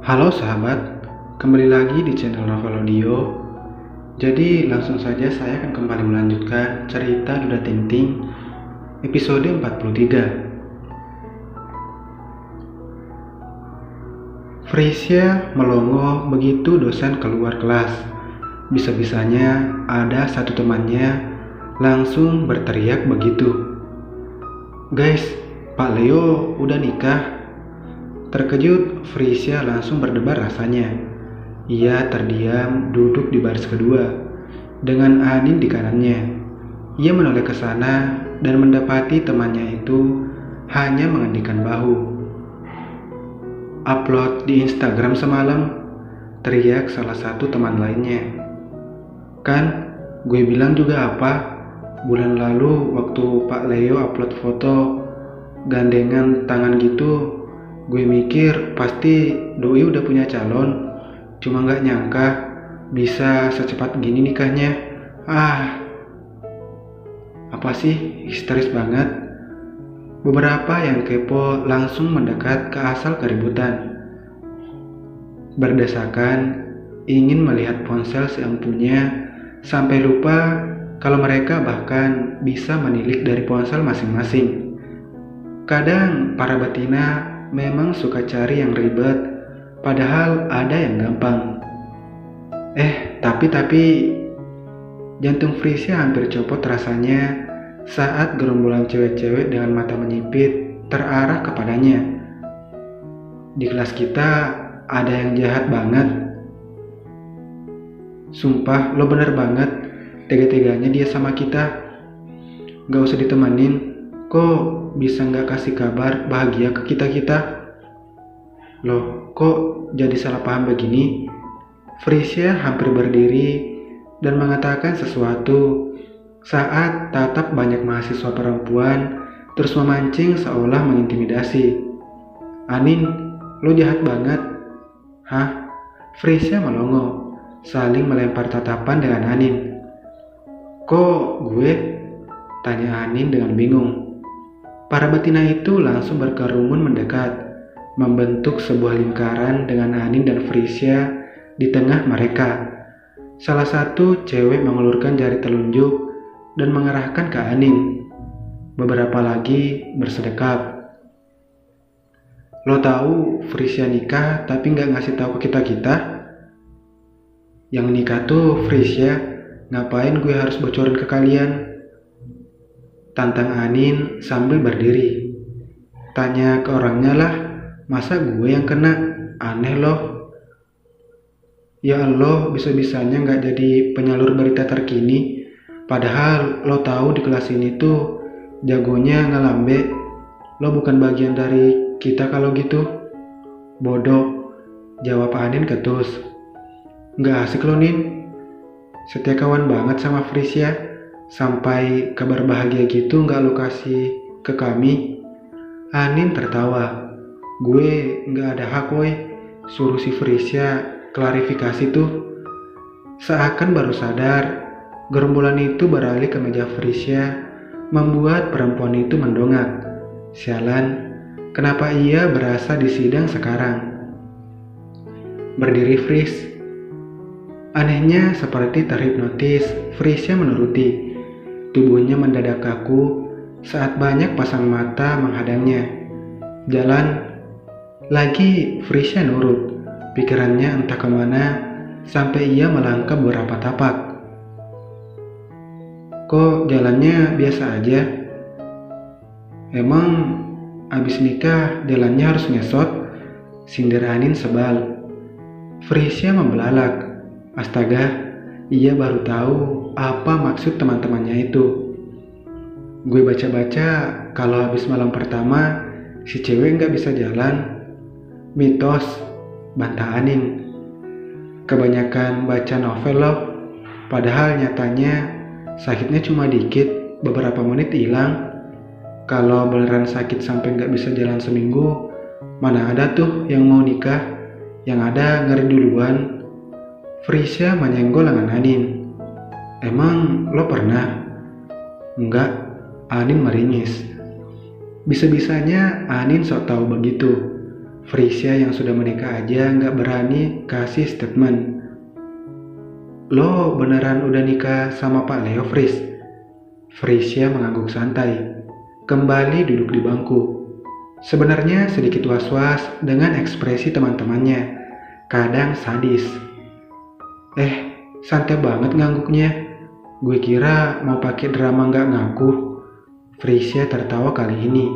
Halo sahabat, kembali lagi di channel Novel Audio. Jadi langsung saja saya akan kembali melanjutkan cerita Duda Tinting episode 43. Frisia melongo begitu dosen keluar kelas. Bisa-bisanya ada satu temannya langsung berteriak begitu. "Guys, Pak Leo udah nikah." Terkejut, Frisia langsung berdebar rasanya. Ia terdiam duduk di baris kedua, dengan Anin di kanannya. Ia menoleh ke sana dan mendapati temannya itu hanya mengendikkan bahu. "Upload di Instagram semalam," teriak salah satu teman lainnya. "Kan, gue bilang juga apa, bulan lalu waktu Pak Leo upload foto gandengan tangan gitu, gue mikir pasti doi udah punya calon, cuma gak nyangka bisa secepat gini nikahnya. Apa sih, histeris banget." Beberapa yang kepo langsung mendekat ke asal keributan. Berdesakan ingin melihat ponsel seempunya sampai lupa kalau mereka bahkan bisa menilik dari ponsel masing-masing. Kadang para betina memang suka cari yang ribet, padahal ada yang gampang. Tapi jantung Frisia hampir copot rasanya saat gerombolan cewek-cewek dengan mata menyipit terarah kepadanya. "Di kelas kita ada yang jahat banget. Sumpah lo bener banget, tega-teganya dia sama kita. Gak usah ditemenin, kok bisa gak kasih kabar bahagia ke kita-kita?" "Loh, kok jadi salah paham begini?" Frisia hampir berdiri dan mengatakan sesuatu saat tatap banyak mahasiswa perempuan terus memancing seolah mengintimidasi. "Anin, lo jahat banget." "Hah?" Frisia melongo, saling melempar tatapan dengan Anin. "Kok gue?" tanya Anin dengan bingung. Para betina itu langsung berkerumun mendekat, membentuk sebuah lingkaran dengan Anin dan Frisia di tengah mereka. Salah satu cewek mengulurkan jari telunjuk dan mengarahkan ke Anin. Beberapa lagi bersedekap. "Lo tahu Frisia nikah tapi nggak ngasih tahu ke kita-kita? Yang nikah tuh Frisia, ngapain gue harus bocorin ke kalian?" tantang Anin sambil berdiri. "Tanya ke orangnya lah, masa gue yang kena? Aneh loh." "Ya Allah, bisa-bisanya nggak jadi penyalur berita terkini. Padahal lo tahu di kelas ini tuh jagonya ngelambe. Lo bukan bagian dari kita kalau gitu." "Bodoh," jawab Anin ketus. "Nggak asik lo, Nin. Setia kawan banget sama Frisia. Sampai kabar bahagia gitu nggak lo kasih ke kami." Anin tertawa. "Gue nggak ada hak woy suruh si Frisia klarifikasi tuh." Seakan baru sadar, gerombolan itu beralih ke meja Frisia, membuat perempuan itu mendongak. Sialan, kenapa ia berasa di sidang sekarang? "Berdiri, Fris." Anehnya seperti terhipnotis, Frisia menuruti. Tubuhnya mendadak kaku saat banyak pasang mata menghadangnya. "Jalan." Lagi Frisia nurut. Pikirannya entah kemana sampai ia melangkah beberapa tapak. "Kok jalannya biasa aja? Emang abis nikah jalannya harus ngesot?" sindir Anin sebal. Frisia membelalak. Astaga, ia baru tahu apa maksud teman-temannya itu. "Gue baca-baca kalau habis malam pertama si cewek nggak bisa jalan." "Mitos," bantah Anin. "Kebanyakan baca novel loh. Padahal nyatanya sakitnya cuma dikit, beberapa menit hilang. Kalau beneran sakit sampai nggak bisa jalan seminggu, mana ada tuh yang mau nikah, yang ada ngeri duluan." Frisia menyenggol lengan Anin. "Emang lo pernah?" "Enggak," Anin meringis. Bisa-bisanya Anin sok tahu begitu. Frisia yang sudah menikah aja nggak berani kasih statement. Lo beneran udah nikah sama Pak Leo, Fris? Frisia mengangguk santai, kembali duduk di bangku. Sebenarnya sedikit was-was dengan ekspresi teman-temannya, kadang sadis. Santai banget ngangguknya. Gue kira mau pakai drama nggak ngaku. Frisia tertawa kali ini,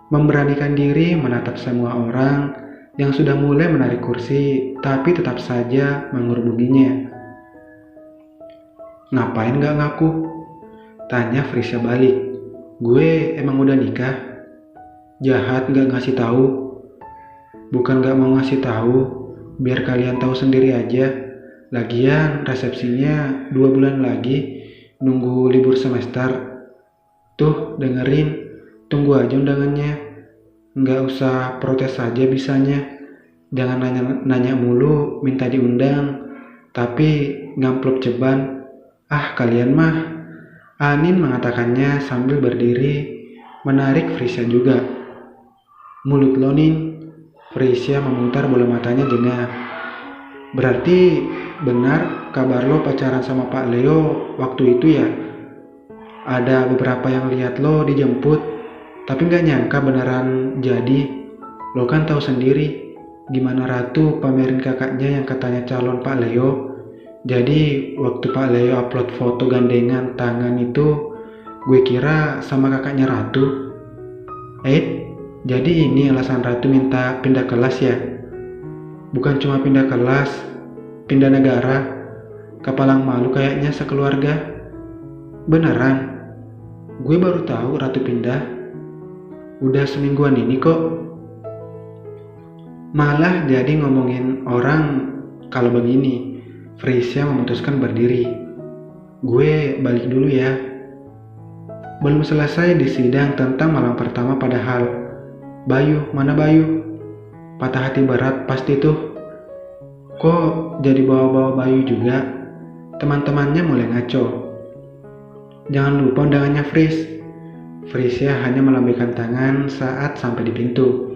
memberanikan diri menatap semua orang yang sudah mulai menarik kursi, tapi tetap saja mengerbuginya. Ngapain nggak ngaku? Tanya Frisia balik. Gue emang udah nikah. Jahat nggak ngasih tahu. Bukan nggak mau ngasih tahu, biar kalian tahu sendiri aja. Lagian resepsinya 2 bulan lagi, nunggu libur semester. Tuh dengerin, tunggu aja undangannya. Nggak usah protes saja bisanya. Jangan nanya mulu, minta diundang. Tapi ngamplop ceban. Kalian mah. Anin mengatakannya sambil berdiri, menarik Frisia juga. Mulut lo, Nin. Frisia memutar bola matanya jenak. Berarti benar kabar lo pacaran sama Pak Leo waktu itu ya? Ada beberapa yang lihat lo dijemput, tapi nggak nyangka beneran jadi. Lo kan tahu sendiri gimana Ratu pamerin kakaknya yang katanya calon Pak Leo. Jadi waktu Pak Leo upload foto gandengan tangan itu, gue kira sama kakaknya Ratu. Jadi ini alasan Ratu minta pindah kelas ya? Bukan cuma pindah kelas, pindah negara. Kepalang malu kayaknya sekeluarga. Beneran? Gue baru tahu Ratu pindah. Udah semingguan ini kok. Malah jadi ngomongin orang kalau begini. Frisia memutuskan berdiri. Gue balik dulu ya. Belum selesai di sidang tentang malam pertama padahal. Bayu, mana Bayu? Patah hati berat pasti tuh. Kok jadi bawa-bawa Bayu juga? Teman-temannya mulai ngaco. Jangan lupa undangannya, Fris. Frisia hanya melambaikan tangan saat sampai di pintu.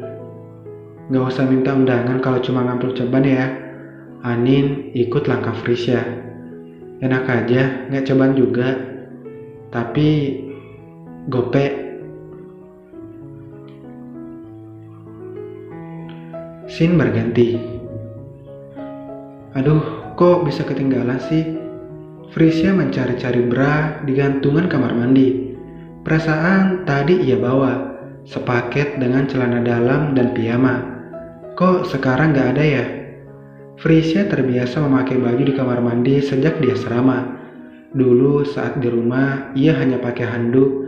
Gak usah minta undangan kalau cuma ngambil ceban ya. Anin ikut langkah Frisia. Enak aja, gak ceban juga. Tapi gopek. Scene berganti. Aduh, kok bisa ketinggalan sih? Frisia mencari-cari bra di gantungan kamar mandi. Perasaan tadi ia bawa sepaket dengan celana dalam dan piyama. Kok sekarang gak ada ya? Frisia terbiasa memakai baju di kamar mandi sejak di asrama. Dulu saat di rumah, ia hanya pakai handuk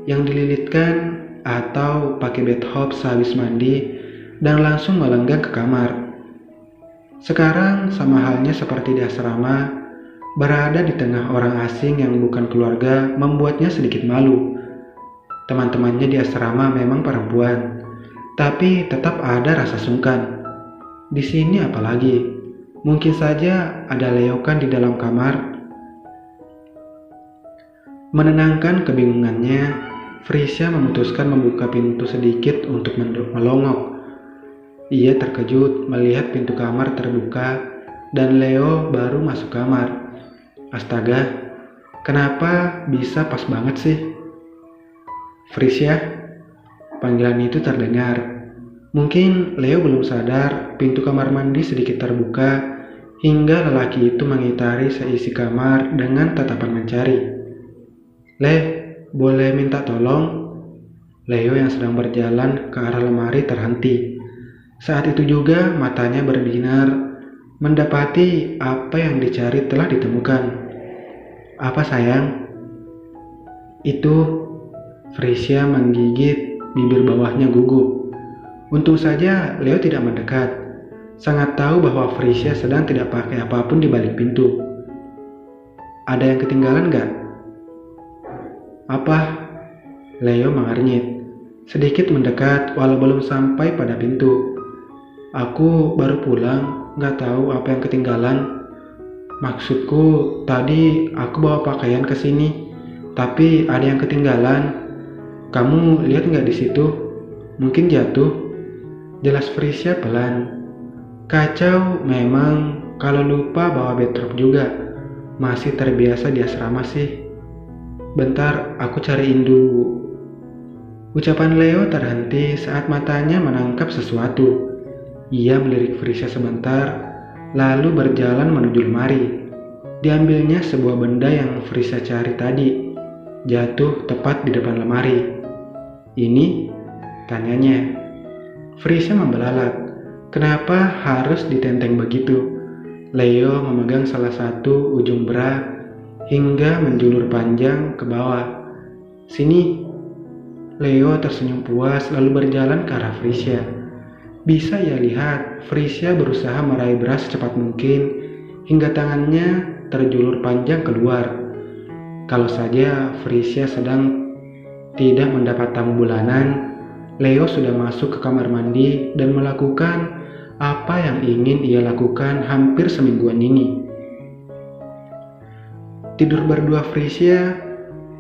yang dililitkan atau pakai bedhop sehabis mandi dan langsung melenggang ke kamar. Sekarang sama halnya seperti di asrama, berada di tengah orang asing yang bukan keluarga membuatnya sedikit malu. Teman-temannya di asrama memang perempuan, tapi tetap ada rasa sungkan. Di sini apalagi, mungkin saja ada leokan di dalam kamar. Menenangkan kebingungannya, Frisia memutuskan membuka pintu sedikit untuk melongok. Ia terkejut melihat pintu kamar terbuka dan Leo baru masuk kamar. Astaga, kenapa bisa pas banget sih? Frisia, panggilan itu terdengar. Mungkin Leo belum sadar pintu kamar mandi sedikit terbuka hingga lelaki itu mengitari seisi kamar dengan tatapan mencari. Boleh minta tolong? Leo yang sedang berjalan ke arah lemari terhenti. Saat itu juga matanya berbinar, mendapati apa yang dicari telah ditemukan. Apa sayang? Itu. Frisia menggigit bibir bawahnya gugup. Untung saja Leo tidak mendekat. Sangat tahu bahwa Frisia sedang tidak pakai apapun di balik pintu. Ada yang ketinggalan gak? Apa? Leo mengernyit. Sedikit mendekat walau belum sampai pada pintu. Aku baru pulang, gak tahu apa yang ketinggalan. Maksudku, tadi aku bawa pakaian ke sini, tapi ada yang ketinggalan. Kamu lihat gak di situ? Mungkin jatuh. Jelas Frisya pelan. Kacau memang kalau lupa bawa backdrop juga. Masih terbiasa di asrama sih. Bentar, aku cariin dulu. Ucapan Leo terhenti saat matanya menangkap sesuatu. Ia melirik Frisya sebentar, lalu berjalan menuju lemari. Diambilnya sebuah benda yang Frisya cari tadi, jatuh tepat di depan lemari. Ini? Tanyanya. Frisya membelalak. Kenapa harus ditenteng begitu? Leo memegang salah satu ujung bra hingga menjulur panjang ke bawah. Sini. Leo tersenyum puas lalu berjalan ke arah Frisya. Bisa ia lihat Frisya berusaha meraih bra secepat mungkin hingga tangannya terjulur panjang keluar. Kalau saja Frisya sedang tidak mendapat tamu bulanan, Leo sudah masuk ke kamar mandi dan melakukan apa yang ingin ia lakukan hampir semingguan ini. Tidur berdua Frisya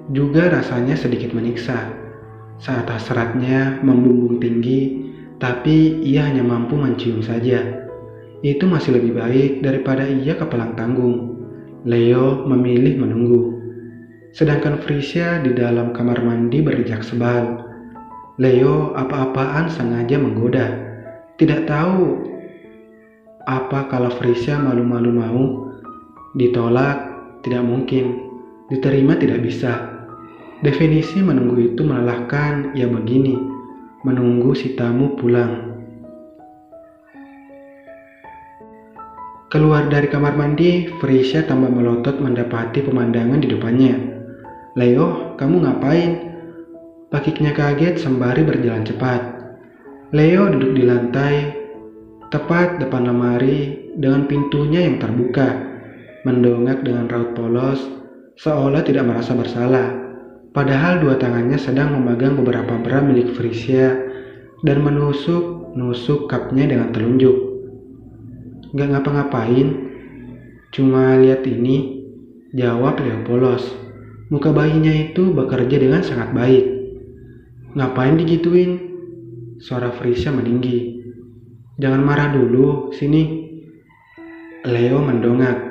juga rasanya sedikit menyiksa. Saat hasratnya membumbung tinggi, tapi ia hanya mampu mencium saja. Itu masih lebih baik daripada ia kepalang tanggung. Leo memilih menunggu. Sedangkan Frisya di dalam kamar mandi berjejak sebal. Leo apa-apaan sengaja menggoda. Tidak tahu apa kalau Frisya malu-malu mau. Ditolak tidak mungkin, diterima tidak bisa. Definisi menunggu itu melelahkan, ya begini, menunggu si tamu pulang. Keluar dari kamar mandi, Frisya tambah melotot mendapati pemandangan di depannya. Leo, kamu ngapain? Pakiknya kaget sembari berjalan cepat. Leo duduk di lantai, tepat depan lemari dengan pintunya yang terbuka, mendongak dengan raut polos, seolah tidak merasa bersalah. Padahal dua tangannya sedang memegang beberapa bra milik Frisya dan menusuk cupnya dengan telunjuk. Gak ngapa-ngapain, cuma lihat ini, jawab Leo polos. Muka bayinya itu bekerja dengan sangat baik. Ngapain digituin? Suara Frisya meninggi. Jangan marah dulu, sini. Leo mendongak.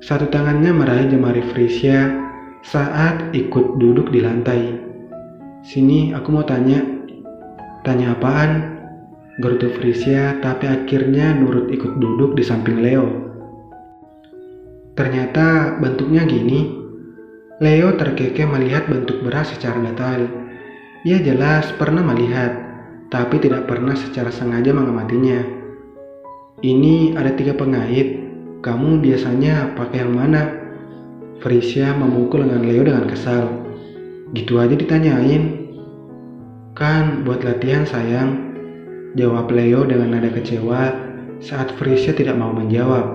Satu tangannya meraih jemari Frisya saat ikut duduk di lantai. Sini, aku mau tanya. Tanya apaan? Gerutu Frisya, tapi akhirnya nurut ikut duduk di samping Leo. Ternyata bentuknya gini. Leo terkekeh melihat bentuk beras secara detail. Ia jelas pernah melihat, tapi tidak pernah secara sengaja mengamatinya. Ini ada 3 pengait. Kamu biasanya pakai yang mana? Frisya memukul lengan Leo dengan kesal. Gitu aja ditanyain. Kan buat latihan sayang, jawab Leo dengan nada kecewa saat Frisya tidak mau menjawab.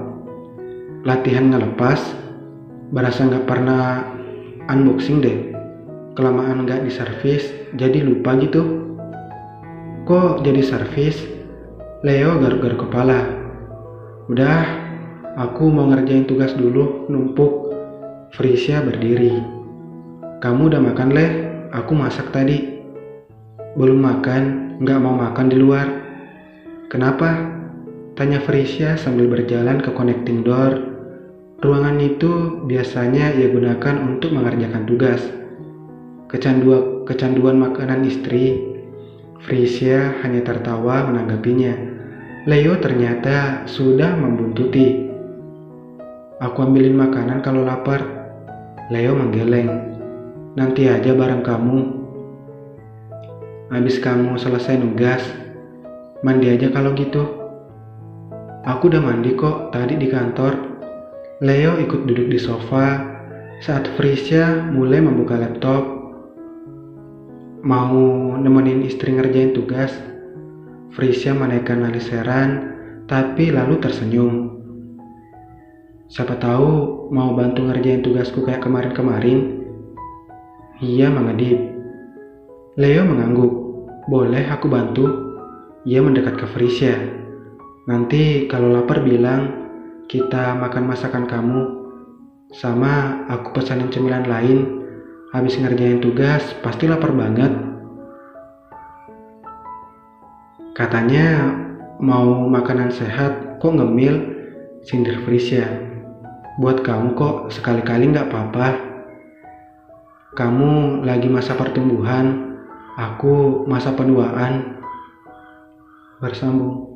Latihan ngelepas? Berasa gak pernah unboxing deh. Kelamaan gak diservis, jadi lupa gitu. Kok jadi servis? Leo garuk-garuk kepala. Udah, aku mau ngerjain tugas dulu, numpuk. Frisya berdiri. Kamu udah makan, Leh? Aku masak tadi. Belum makan, gak mau makan di luar. Kenapa? Tanya Frisya sambil berjalan ke connecting door. Ruangan itu biasanya ia gunakan untuk mengerjakan tugas. Kecanduan makanan istri. Frisya hanya tertawa menanggapinya. Leo ternyata sudah membuntuti. Aku ambilin makanan kalau lapar. Leo menggeleng. Nanti aja bareng kamu. Habis kamu selesai nugas, mandi aja kalau gitu. Aku udah mandi kok tadi di kantor. Leo ikut duduk di sofa saat Frisya mulai membuka laptop. Mau nemenin istri ngerjain tugas. Frisya menaikkan alis heran, tapi lalu tersenyum. Siapa tahu mau bantu ngerjain tugasku kayak kemarin-kemarin. Ia mengedip. Leo mengangguk. Boleh aku bantu? Ia mendekat ke Frisya. Nanti kalau lapar bilang, kita makan masakan kamu. Sama aku pesanin cemilan lain. Habis ngerjain tugas pasti lapar banget. Katanya mau makanan sehat, kok ngemil, sindir Frisya. Buat kamu kok sekali-kali nggak apa-apa. Kamu lagi masa pertumbuhan, aku masa penuaan. Bersambung.